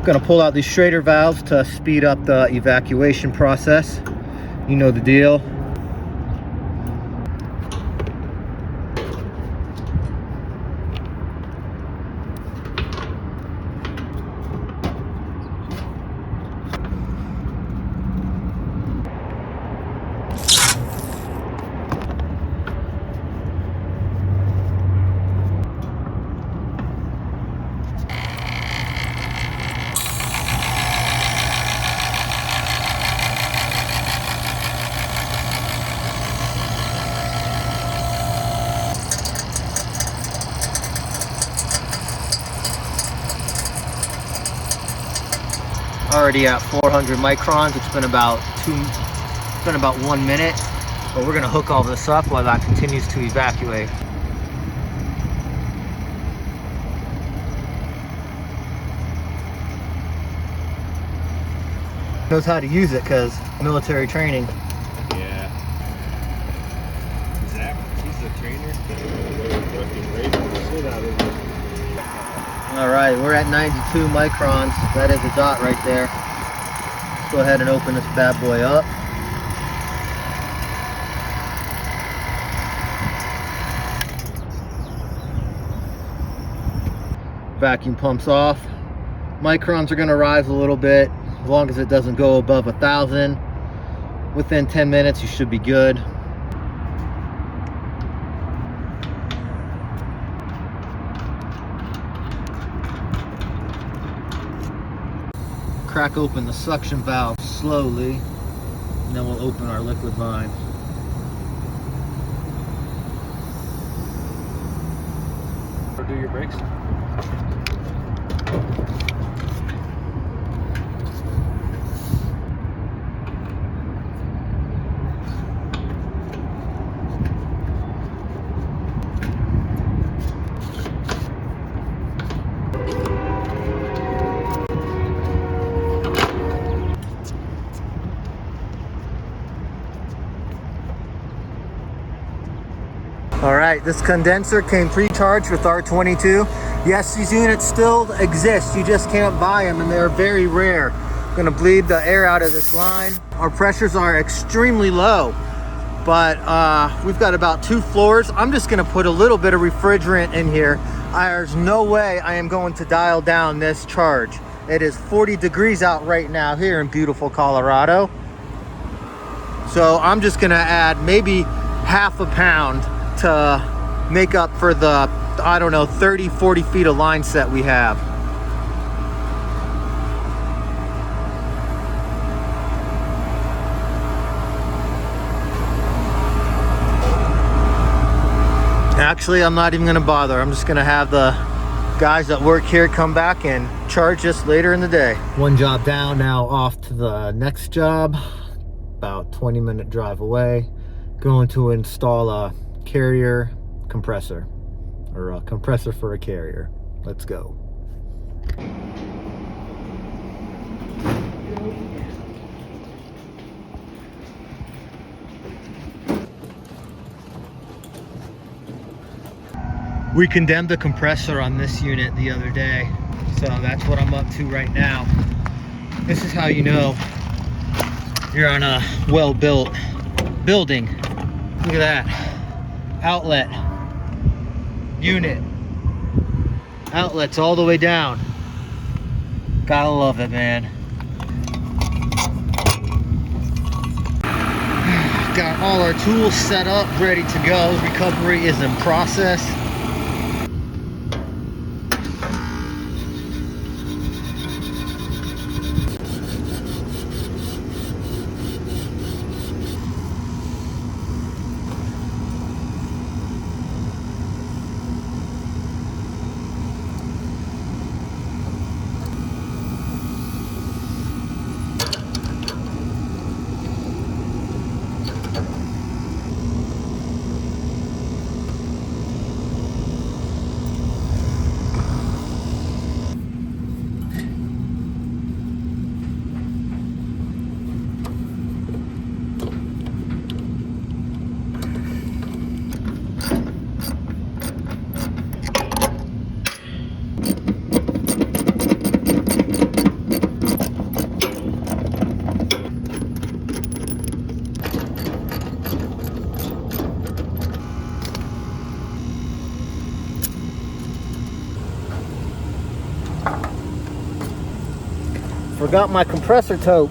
Gonna pull out these Schrader valves to speed up the evacuation process. You know the deal. Already at 400 microns. It's been about 1 minute, but we're gonna hook all this up while that continues to evacuate. Knows how to use it because military training. Yeah. Zach, he's the trainer. All right, we're at 92 microns. That is a dot right there. Let's go ahead and open this bad boy up. Vacuum pumps off. Microns are gonna rise a little bit, as long as it doesn't go above 1,000. Within 10 minutes, you should be good. Crack open the suction valve slowly, and then we'll open our liquid line. Or do your brakes. All right, this condenser came pre-charged with R22. Yes, these units still exist. You just can't buy them, and they're very rare. I'm gonna bleed the air out of this line. Our pressures are extremely low, but we've got about 2 floors. I'm just gonna put a little bit of refrigerant in here. There's no way I am going to dial down this charge. It is 40 degrees out right now here in beautiful Colorado. So I'm just gonna add maybe half a pound to make up for the, I don't know, 30, 40 feet of line set we have. Actually, I'm not even gonna bother. I'm just gonna have the guys that work here come back and charge this later in the day. One job down, now off to the next job. About 20-minute drive away. Going to install a carrier compressor, or a compressor for a carrier. Let's go. We condemned the compressor on this unit the other day, so that's what I'm up to right now. This is how you know you're on a well-built building. Look at that. Outlet, unit, outlets all the way down. Gotta love it, man. Got all our tools set up, ready to go. Recovery is in process. Forgot my compressor tote.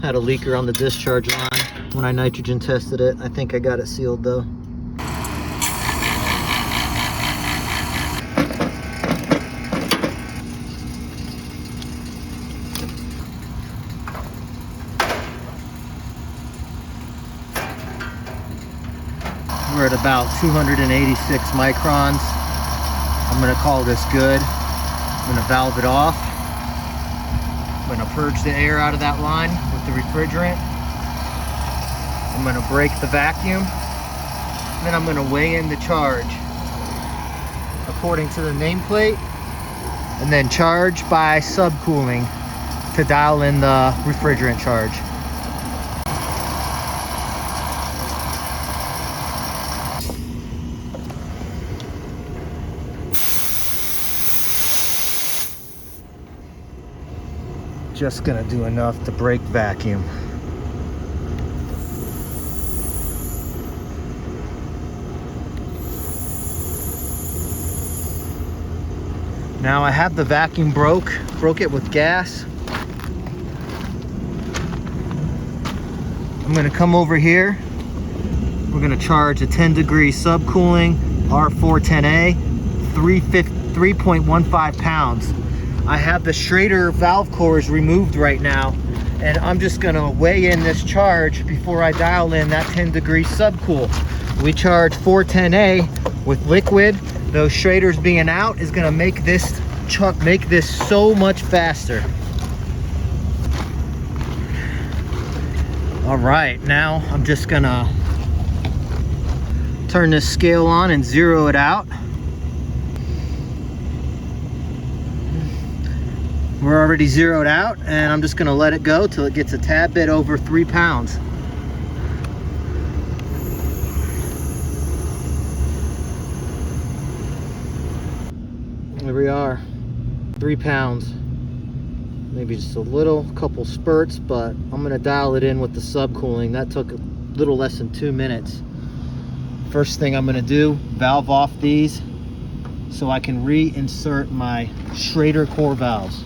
Had a leaker on the discharge line when I nitrogen tested it. I think I got it sealed though. We're at about 286 microns. I'm gonna call this good. I'm gonna valve it off. I'm gonna purge the air out of that line with the refrigerant. I'm gonna break the vacuum. Then I'm gonna weigh in the charge according to the nameplate, and then charge by subcooling to dial in the refrigerant charge. Just gonna do enough to break vacuum. Now I have the vacuum broke it with gas. I'm gonna come over here. We're gonna charge a 10-degree subcooling R410A, 3.15 pounds. I have the Schrader valve cores removed right now and I'm just gonna weigh in this charge before I dial in that 10-degree subcool. We charge 410A with liquid. Those Schraders being out is gonna make this so much faster. All right, now I'm just gonna turn this scale on and zero it out. We're already zeroed out, and I'm just gonna let it go till it gets a tad bit over 3 pounds. There we are, 3 pounds. Maybe just a couple spurts, but I'm gonna dial it in with the subcooling. That took a little less than 2 minutes. First thing I'm gonna do, valve off these so I can reinsert my Schrader core valves.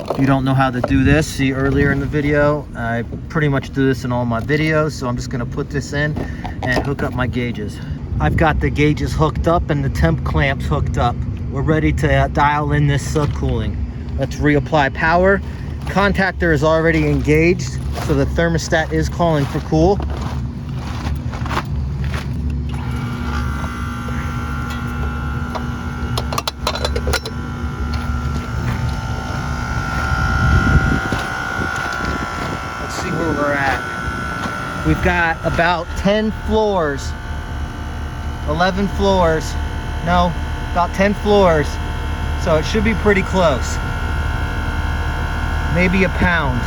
If you don't know how to do this, see earlier in the video, I pretty much do this in all my videos, so I'm just gonna put this in and hook up my gauges. I've got the gauges hooked up and the temp clamps hooked up. We're ready to dial in this subcooling. Let's reapply power. Contactor is already engaged, so the thermostat is calling for cool. Let's see where we're at. We've got about 10 floors, 11 floors, no, about 10 floors, so it should be pretty close. Maybe a pound.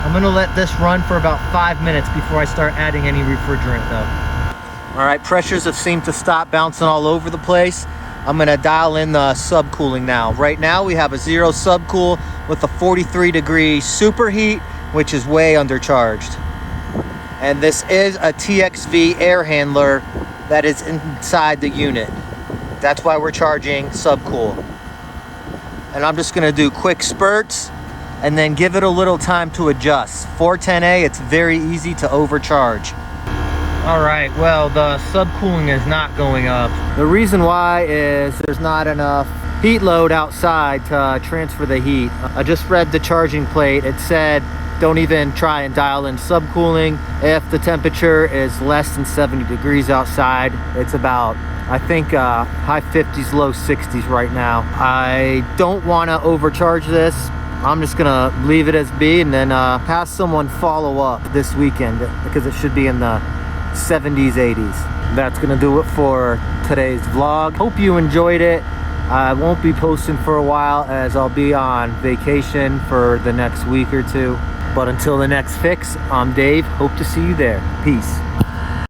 I'm gonna let this run for about 5 minutes before I start adding any refrigerant though. All right, pressures have seemed to stop bouncing all over the place. I'm gonna dial in the subcooling now. Right now we have a 0 subcool with a 43-degree superheat, which is way undercharged. And this is a TXV air handler that is inside the unit. That's why we're charging subcool. And I'm just gonna do quick spurts and then give it a little time to adjust. 410A, it's very easy to overcharge. All right, well, the subcooling is not going up. The reason why is there's not enough heat load outside to transfer the heat. I just read the charging plate. It said, don't even try and dial in subcooling if the temperature is less than 70 degrees outside. It's about, I think, high 50s, low 60s right now. I don't want to overcharge this. I'm just gonna leave it as be and then have someone follow up this weekend because it should be in the 70s, 80s. That's gonna do it for today's vlog. Hope you enjoyed it. I won't be posting for a while as I'll be on vacation for the next week or two. But until the next fix, I'm Dave. Hope to see you there. Peace.